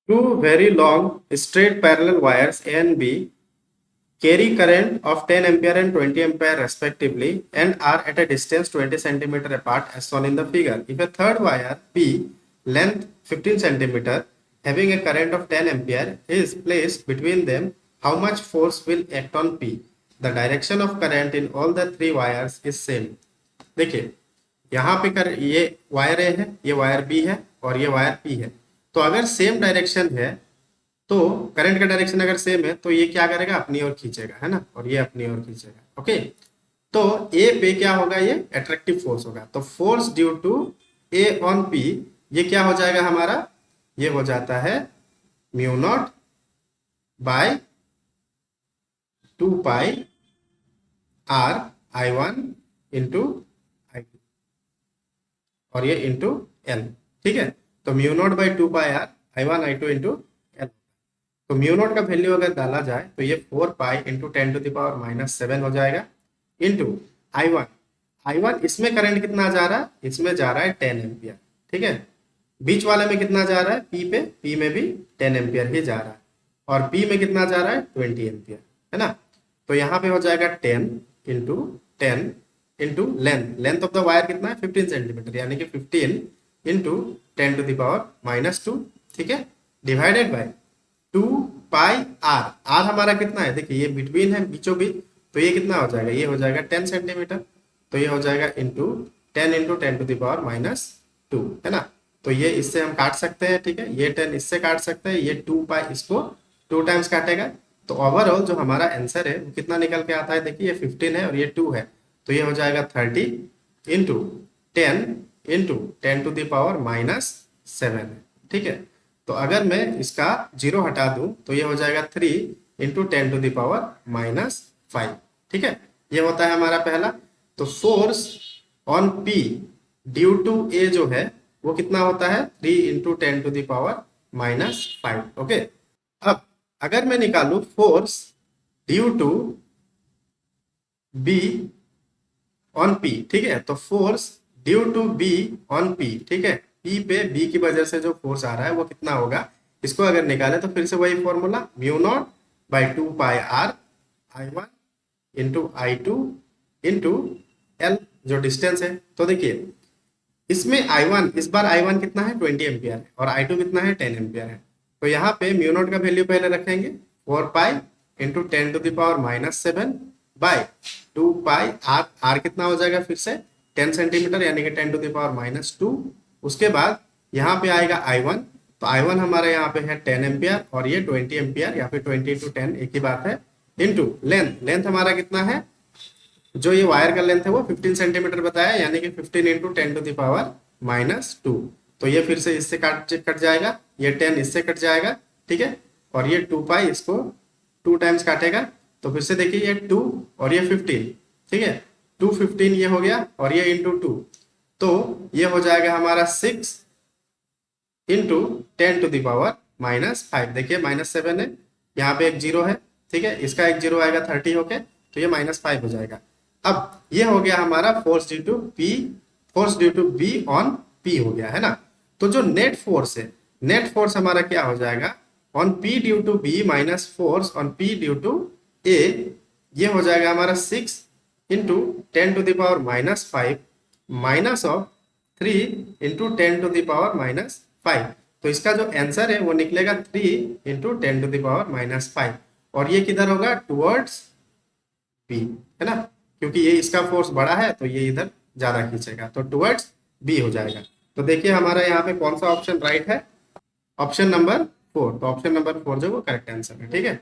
Two very long straight parallel wires A and B carry current of 10 ampere and 20 ampere respectively and are at a distance 20 centimeter apart as shown in the figure. If a third wire P, length 15 centimeter, having a current of 10 ampere is placed between them, how much force will act on P? The direction of current in all the three wires is same. देखिए यहाँ पे कर ये wire ए है, ये wire B है और ये वायर पी है। तो अगर सेम डायरेक्शन है तो करंट का डायरेक्शन अगर सेम है तो ये क्या करेगा, अपनी ओर खींचेगा, है ना, और ये अपनी ओर खींचेगा। ओके, तो ए पे क्या होगा, ये अट्रैक्टिव फोर्स होगा। तो force due to A on P ये क्या हो जाएगा हमारा, ये हो जाता है mu naught by 2 pi R I one into I two और ये इंटू एल। ठीक है, तो mu naught by 2 pi R I one I two into L. तो म्यू नॉट का वैल्यू अगर डाला जाए तो ये 4 पाई इंटू 10⁻⁻7 हो जाएगा इंटू आई वन इसमें करंट कितना जा रहा है, इसमें जा रहा है 10 एम्पियर। ठीक है, बीच वाले में कितना जा रहा है, पी पे, पी में भी 10 एम्पियर ही जा रहा है और पी में कितना जा रहा है 20 एम्पियर, है ना। तो यहाँ पे हो जाएगा 10 into 10 into length of the wire कितना है 15 सेंटीमीटर, यानी कि 15 इंटू 10⁻⁻2। ठीक है, divided by 2 pi R. R हमारा कितना है, देखिए ये बिटवीन है, बीचों बीच, तो ये कितना हो जाएगा, ये हो जाएगा 10 सेंटीमीटर। तो ये हो जाएगा इंटू 10 इंटू 10⁻⁻2, है ना। तो ये इससे हम काट सकते हैं। ठीक है, ये 10 इससे काट सकते हैं, ये 2 पाई इसको 2 टाइम्स काटेगा। तो ओवरऑल जो हमारा आंसर है वो कितना निकल के आता है, देखिए ये 15 है और ये 2 है, तो ये हो जाएगा 30 इंटू 10 इंटू 10⁻⁻7। ठीक है, तो अगर मैं इसका 0 हटा दूं तो ये हो जाएगा 3 इंटू 10⁻⁻5। ठीक है, ये होता है हमारा पहला। तो force on P due to A जो है वो कितना होता है, 3 इंटू 10⁻⁻5। ओके, अब अगर मैं निकालू force due to B on P, ठीक है, तो force due to B on P, ठीक है, पी पे बी की वजह से जो फोर्स आ रहा है वो कितना होगा, इसको अगर निकाले तो फिर से वही formula mu naught by 2 pi R I one into I two into L जो डिस्टेंस है। तो देखिए इसमें I1, इस बार I1 कितना है 20 एम्पियर है और I2 कितना है 10 एम्पियर है। तो यहाँ पे म्यू नॉट का वैल्यू पहले रखेंगे 4 pi into 10⁻⁻7 by 2 pi R. R कितना हो जाएगा फिर से 10 सेंटीमीटर, यानी कि 10⁻⁻2। उसके बाद यहाँ पे आएगा I1, तो I1 हमारे यहाँ पे है 10 एम्पियर और ये 20 एम्पियर, या फिर 20 इंटू 10 एक ही बात है, इंटू लेंथ हमारा कितना है, जो ये वायर का लेंथ है वो 15 सेंटीमीटर बताया, यानी कि 15 इंटू 10⁻⁻2। तो ये फिर से इससे कट जाएगा, ये 10 इससे कट जाएगा। ठीक है, और ये 2 पाई इसको 2 टाइम्स काटेगा, तो फिर से देखिए ये 2 और ये 15। ठीक है, 2 15 ये हो गया और ये इंटू 2, तो ये हो जाएगा हमारा 6 इंटू 10⁻⁻5। देखिए -7 है, यहाँ पे एक 0 है। ठीक है, इसका एक 0 आएगा 30 होके, तो ये -5 हो जाएगा। अब ये हो गया हमारा force due to P, force due to B on P हो गया, है ना। तो जो नेट फोर्स है, नेट फोर्स हमारा क्या हो जाएगा, on P due to B minus force on P due to A, ये हो जाएगा हमारा 6 इंटू 10⁻⁻5 माइनस ऑफ 3 इंटू 10⁻⁻5। तो इसका जो आंसर है वो निकलेगा 3 इंटू 10⁻⁻5, और ये किधर होगा, टुवर्ड्स बी, है ना, क्योंकि ये इसका फोर्स बड़ा है तो ये इधर ज्यादा खींचेगा, तो टुवर्ड्स बी हो जाएगा। तो देखिए हमारा यहाँ पे कौन सा ऑप्शन राइट है, ऑप्शन नंबर 4। तो ऑप्शन नंबर 4 जो वो करेक्ट आंसर है। ठीक है।